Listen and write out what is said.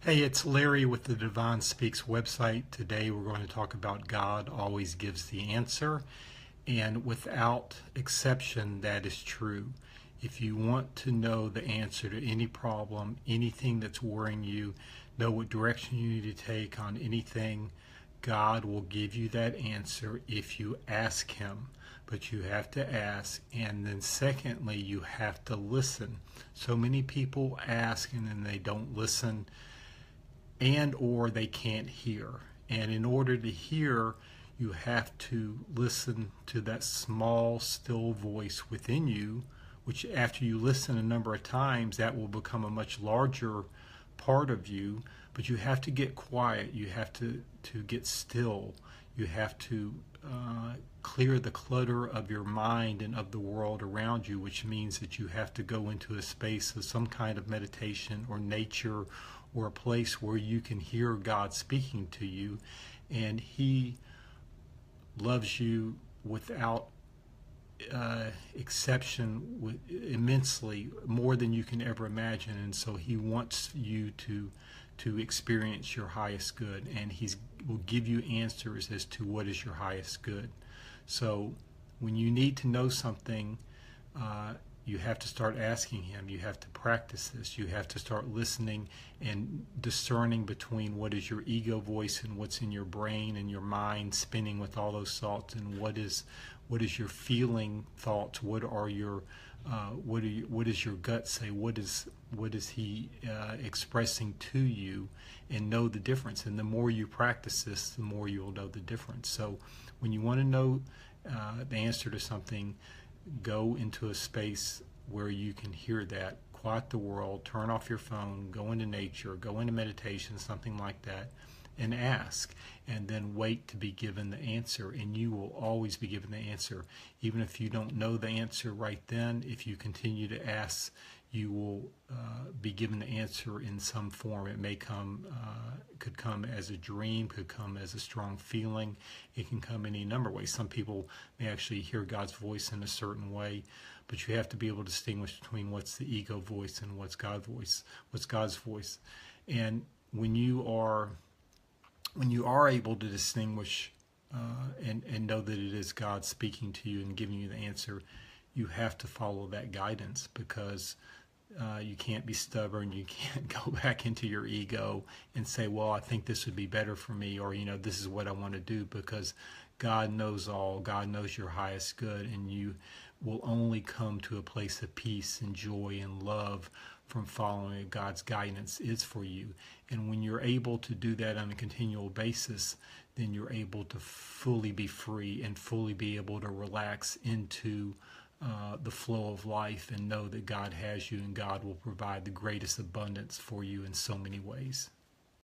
Hey, it's Larry with the Divine Speaks website. Today we're going to talk about God always gives the answer, and without exception, that is true. If you want to know the answer to any problem, anything that's worrying you, know what direction you need to take on anything, God will give you that answer if you ask Him. But you have to ask, and then secondly, you have to listen. So many people ask and then they don't listen, and or they can't hear. And in order to hear, you have to listen to that small still voice within you, which after you listen a number of times, that will become a much larger part of you. But you have to get quiet, you have to get still, you have to clear the clutter of your mind and of the world around you, which means that you have to go into a space of some kind of meditation or nature, or a place where you can hear God speaking to you. And He loves you without exception, immensely, more than you can ever imagine. And so He wants you to experience your highest good, and He will give you answers as to what is your highest good. So when you need to know something, you have to start asking Him. You have to practice this. You have to start listening and discerning between what is your ego voice and what's in your brain and your mind spinning with all those thoughts, and what is your feeling thoughts. What does your gut say? What is He expressing to you? And know the difference. And the more you practice this, the more you will know the difference. So when you want to know the answer to something, go into a space where you can hear that. Quiet the world, turn off your phone, go into nature, go into meditation, something like that, and ask, and then wait to be given the answer. And you will always be given the answer. Even if you don't know the answer right then, if you continue to ask, you will be given the answer in some form. It may come, could come as a dream, could come as a strong feeling. It can come any number of ways. Some people may actually hear God's voice in a certain way, but you have to be able to distinguish between what's the ego voice and what's God's voice. And when you are able to distinguish and know that it is God speaking to you and giving you the answer, you have to follow that guidance, because you can't be stubborn. You can't go back into your ego and say, well, I think this would be better for me, or, this is what I want to do, because God knows all. God knows your highest good, and you will only come to a place of peace and joy and love from following God's guidance is for you. And when you're able to do that on a continual basis, then you're able to fully be free and fully be able to relax into the flow of life, and know that God has you, and God will provide the greatest abundance for you in so many ways.